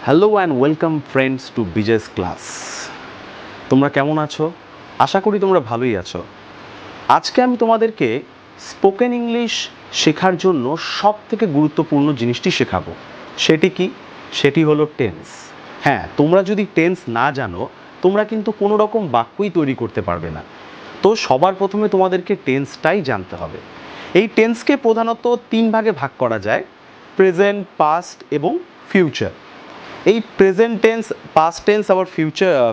Hello and welcome friends to BJ's class. তোমরা কেমন আছো? আশা করি তোমরা ভালোই আছো। আজকে আমি তোমাদেরকে স্পোকেন ইংলিশ শেখার জন্য সব থেকে গুরুত্বপূর্ণ জিনিসটি শেখাবো। সেটি কি? সেটি হলো টেন্স। হ্যাঁ, তোমরা যদি টেন্স না জানো তোমরা কিন্তু কোনো রকম বাক্যই তৈরি করতে পারবে না। তো সবার প্রথমে তোমাদেরকে টেন্সটাই জানতে হবে। এই টেন্সকে প্রধানত তিন ভাগে ভাগ করা যায়: প্রেজেন্ট, পাস্ট এবং ফিউচার। এই প্রেজেন্ট টেন্স, পাস্ট টেন্স আবার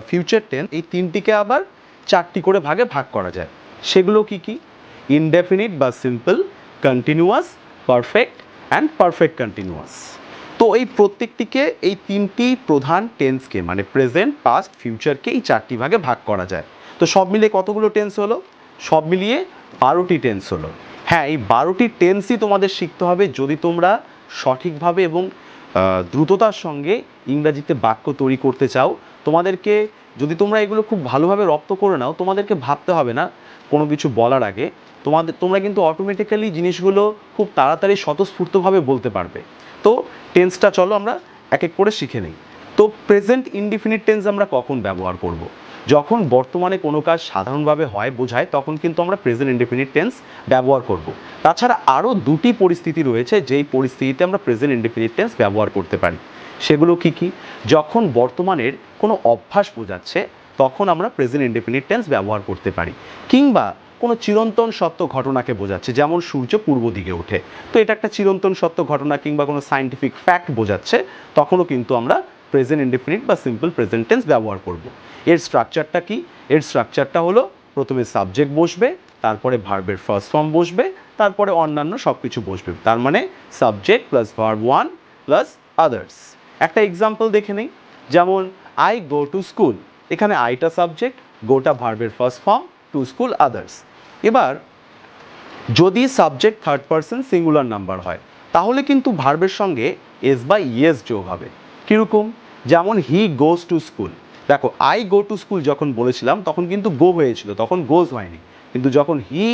ফিউচার টেন্স, এই তিনটিকে আবার চারটি করে ভাগে ভাগ করা যায়। সেগুলো কি কি? ইনডেফিনিট বা simple, continuous, perfect and perfect continuous. তো এই প্রত্যেকটিকে, এই তিনটি প্রধান টেন্সকে মানে প্রেজেন্ট, পাস্ট, ফিউচারকে এই চারটি ভাগে ভাগ করা যায়। তো সব মিলিয়ে কতগুলো টেন্স হলো? সব মিলিয়ে 12টি টেন্স হলো। হ্যাঁ, এই 12টি টেন্সই তোমাদের শিখতে হবে যদি তোমরা সঠিকভাবে এবং দ্রুততার সঙ্গে ইংরাজিতে বাক্য তৈরি করতে চাও। তোমাদেরকে, যদি তোমরা এগুলো খুব ভালোভাবে রপ্ত করে নাও, তোমাদেরকে ভাবতে হবে না কোনো কিছু বলার আগে। তোমরা কিন্তু অটোমেটিক্যালি জিনিসগুলো খুব তাড়াতাড়ি স্বতঃস্ফূর্তভাবে বলতে পারবে। তো টেন্সটা চলো আমরা এক এক করে শিখে নিই। তো প্রেজেন্ট ইনডিফিনিট টেন্স আমরা কখন ব্যবহার করব? যখন বর্তমানে কোনো কাজ সাধারণভাবে হয় বোঝায় তখন কিন্তু আমরা প্রেজেন্ট ইনডিফিনিট টেন্স ব্যবহার করব। তাছাড়া আরও দুটি পরিস্থিতি রয়েছে যেই পরিস্থিতিতে আমরা প্রেজেন্ট ইনডিফিনিট টেন্স ব্যবহার করতে পারি। সেগুলো কি কি? যখন বর্তমানের কোনো অভ্যাস বোঝাচ্ছে তখন আমরা প্রেজেন্ট ইনডিফিনিট টেন্স ব্যবহার করতে পারি, কিংবা কোনো চিরন্তন সত্য ঘটনাকে বোঝাচ্ছে, যেমন সূর্য পূর্ব দিকে ওঠে। তো এটা একটা চিরন্তন সত্য ঘটনা, কিংবা কোনো সায়েন্টিফিক ফ্যাক্ট বোঝাচ্ছে, তখনও কিন্তু আমরা প্রেজেন্ট ইনডিফিনিট বা সিম্পল প্রেজেন্ট টেন্স ব্যবহার করব। এর স্ট্রাকচারটা কি? এর স্ট্রাকচারটা হলো প্রথমে সাবজেক্ট বসবে, তারপরে ভার্বের ফার্স্ট ফর্ম বসবে, তারপরে অন্যান্য সব কিছু বসবে। তার মানে subject plus verb one plus others. একটা এক্সাম্পল দেখে নেই। যেমন আই গো টু স্কুল, এখানে আইটা সাবজেক্ট, গোটা ভার্বের first form, to school others. এবার যদি subject third person singular number হয় তাহলে কিন্তু ভার্বের সঙ্গে এস বা ইয়েস যোগ হবে। কীরকম? যেমন হি গোজ টু স্কুল। দেখো, আই গো টু স্কুল যখন বলেছিলাম তখন কিন্তু গো হয়েছিল, তখন গোজ হয়নি। কিন্তু যখন হি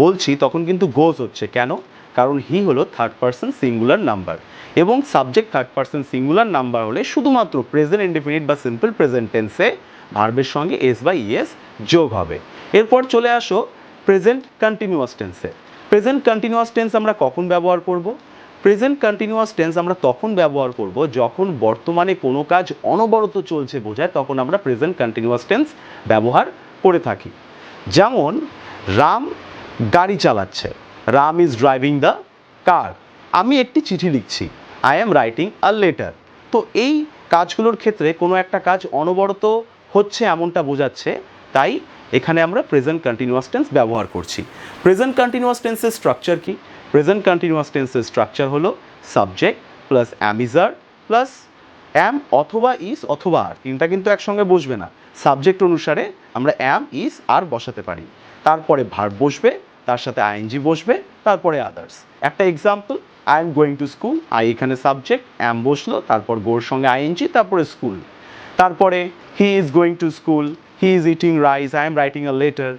বলছি তখন কিন্তু গোজ হচ্ছে। কেন? কারণ হি হলো থার্ড পারসন সিঙ্গুলার নাম্বার, এবং subject third person singular number হলে শুধুমাত্র প্রেজেন্ট ইনডিফিনিট বা সিম্পল প্রেজেন্ট টেন্সে ভার্বের সঙ্গে এস বা ইয়েস যোগ হবে। এরপর চলে আসো প্রেজেন্ট কন্টিনিউয়াস টেন্সে। প্রেজেন্ট কন্টিনিউয়াস টেন্স আমরা কখন ব্যবহার করব? প্রেজেন্ট কন্টিনিউয়াস টেন্স আমরা তখন ব্যবহার করব যখন বর্তমানে কোনো কাজ অনবরত চলছে বোঝায়, তখন আমরা প্রেজেন্ট কন্টিনিউয়াস টেন্স ব্যবহার করে থাকি। যেমন রাম গাড়ি চালাচ্ছে, Ram is driving the car. আমি একটি চিঠি লিখছি, I am writing a letter. তো এই কাজগুলোর ক্ষেত্রে কোনো একটা কাজ অনবরত হচ্ছে এমনটা বোঝাচ্ছে, তাই এখানে আমরা প্রেজেন্ট কন্টিনিউয়াস টেন্স ব্যবহার করছি। প্রেজেন্ট কন্টিনিউয়াস টেন্সের স্ট্রাকচার কি? প্রেজেন্ট কন্টিনিউয়াস টেন্সের স্ট্রাকচার হলো সাবজেক্ট প্লাস অ্যামিজার প্লাস অ্যাম অথবা ইস অথবা আর, তিনটা কিন্তু একসঙ্গে বসবে না। সাবজেক্ট অনুসারে আমরা অ্যাম, ইস, আর বসাতে পারি। তারপরে ভার্ব বসবে, তার সাথে আইএনজি বসবে, তারপরে আদার্স। একটা example, I am going to school, I এখানে সাবজেক্ট, অ্যাম বসলো, তারপর গোর সঙ্গে আইএনজি, তারপরে স্কুল। তারপরে he is going to school, he is eating rice, I am writing a letter.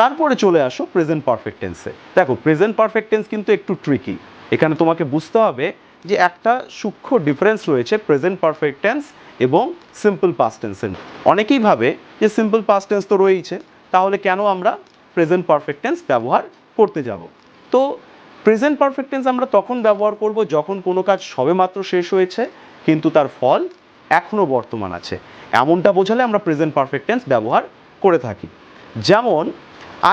তারপরে চলে আসো প্রেজেন্ট পারফেক্ট টেন্সে। দেখো, প্রেজেন্ট পারফেক্ট টেন্স কিন্তু একটু ট্রিকি। এখানে তোমাকে বুঝতে হবে যে একটা সূক্ষ্ম ডিফারেন্স রয়েছে প্রেজেন্ট পারফেক্ট টেন্স এবং সিম্পল পাস্ট টেন্সের। অনেকেই ভাবে যে সিম্পল পাস্ট টেন্স তো রয়েছে, তাহলে কেন আমরা প্রেজেন্ট পারফেক্ট টেন্স ব্যবহার করতে যাব? তো প্রেজেন্ট পারফেক্ট টেন্স আমরা তখন ব্যবহার করব যখন কোনো কাজ সবেমাত্র শেষ হয়েছে কিন্তু তার ফল এখনও বর্তমান আছে, এমনটা বোঝালে আমরা প্রেজেন্ট পারফেক্ট টেন্স ব্যবহার করে থাকি। যেমন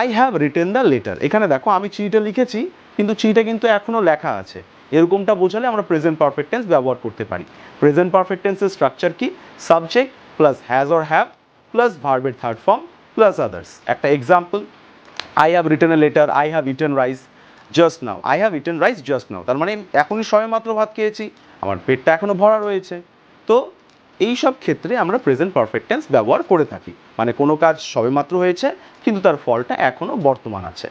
I have written the letter, এখানে দেখো আমি চিঠিটা লিখেছি কিন্তু চিঠিটা কিন্তু এখনও লেখা আছে, এরকমটা বোঝালে আমরা প্রেজেন্ট পারফেক্ট টেন্স ব্যবহার করতে পারি। প্রেজেন্ট পারফেক্ট টেন্সের স্ট্রাকচার কি? Subject plus has or have plus ভার্বের থার্ড ফর্ম প্লাস আদার্স। একটা example, I have written a letter, I have eaten rice just now, I have eaten rice just now, তার মানে এখনই সবেমাত্র ভাত খেয়েছি, আমার পেটটা এখনও ভরা রয়েছে। তো এই সব ক্ষেত্রে আমরা প্রেজেন্ট পারফেক্ট টেন্স ব্যবহার করে থাকি, মানে কোনো কাজ সবেমাত্র হয়েছে কিন্তু তার ফলটা এখনও বর্তমান আছে।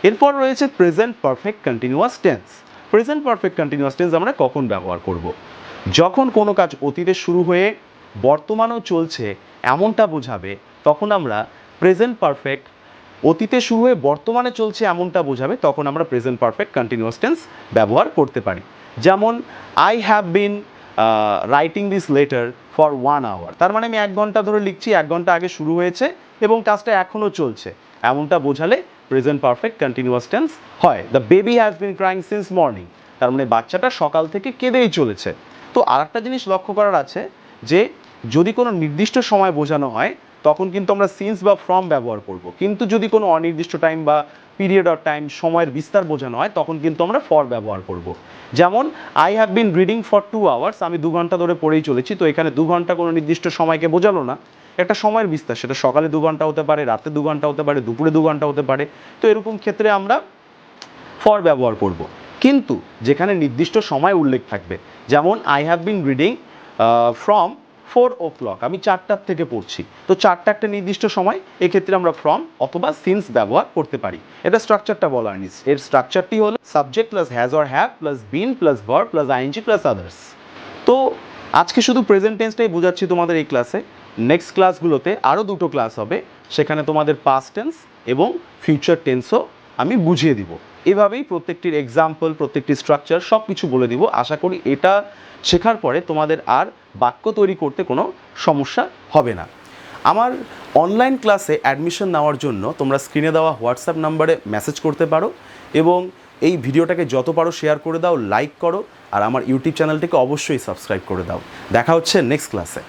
এরপর রয়েছে present perfect continuous tense. Present perfect continuous tense আমরা কখন ব্যবহার করব? যখন কোনো কাজ অতীতে শুরু হয়ে বর্তমানেও চলছে এমনটা বোঝাবে, তখন আমরা প্রেজেন্ট পারফেক্ট, অতীতে শুরু হয়ে বর্তমানে চলছে এমনটা বোঝাবে, তখন আমরা প্রেজেন্ট পারফেক্ট কন্টিনিউয়াস টেন্স ব্যবহার করতে পারি। যেমন I have been writing this letter for 1 hour, তার মানে আমি 1 ঘন্টা ধরে লিখছি, 1 ঘন্টা আগে শুরু হয়েছে এবং কাজটা এখনও চলছে, এমনটা বোঝালে প্রেজেন্ট পারফেক্ট কন্টিনিউয়াস টেন্স হয়। The baby has been crying since morning, তার মানে বাচ্চাটা সকাল থেকে কেঁদেই চলেছে। তো আরেকটা জিনিস লক্ষ্য করার আছে যে যদি কোনো নির্দিষ্ট সময় বোঝানো হয় তখন কিন্তু আমরা সিন্স বা ফ্রম ব্যবহার করব, কিন্তু যদি কোনো অনির্দিষ্ট টাইম বা পিরিয়ড অফ টাইম সময়ের বিস্তার বোঝানো হয় তখন কিন্তু আমরা ফর ব্যবহার করব। যেমন I have been reading for 2 hours, আমি 2 ঘন্টা ধরে পড়েই চলেছি। তো এখানে 2 ঘন্টা কোনো নির্দিষ্ট সময়কে বোঝালো না, একটা সময়ের বিস্তার, সেটা সকালে 2 ঘন্টা হতে পারে, রাতে 2 ঘন্টা হতে পারে, দুপুরে 2 ঘন্টা হতে পারে। তো এরকম ক্ষেত্রে আমরা ফর ব্যবহার করব, কিন্তু যেখানে নির্দিষ্ট সময় উল্লেখ থাকবে, যেমন I have been reading from 4 o'clock, আমি 4টার থেকে পড়ছি, তো 4টা একটা নির্দিষ্ট সময়, এক্ষেত্রে আমরা ফ্রম অথবা সিন্স ব্যবহার করতে পারি। এটা স্ট্রাকচারটা বলার নিস, এর স্ট্রাকচারটি হলো subject plus has or have plus been plus verb plus ING plus others. তো আজকে শুধু প্রেজেন্ট টেন্সটাই বোঝাচ্ছি তোমাদের এই ক্লাসে। নেক্সট ক্লাসগুলোতে আরও 2টো ক্লাস হবে, সেখানে তোমাদের পাস্ট টেন্স এবং ফিউচার টেন্সও আমি বুঝিয়ে দিব। এভাবেই প্রত্যেকটির এক্সাম্পল, প্রত্যেকটি স্ট্রাকচার সব কিছু বলে দিব। আশা করি এটা শেখার পরে তোমাদের আর বাক্য তৈরি করতে কোনো সমস্যা হবে না। আমার অনলাইন ক্লাসে অ্যাডমিশন নেওয়ার জন্য তোমরা স্ক্রিনে দেওয়া হোয়াটসঅ্যাপ নাম্বারে মেসেজ করতে পারো এবং এই ভিডিওটাকে যত পারো শেয়ার করে দাও, লাইক করো, আর আমার ইউটিউব চ্যানেলটিকে অবশ্যই সাবস্ক্রাইব করে দাও। দেখা হচ্ছে নেক্সট ক্লাসে।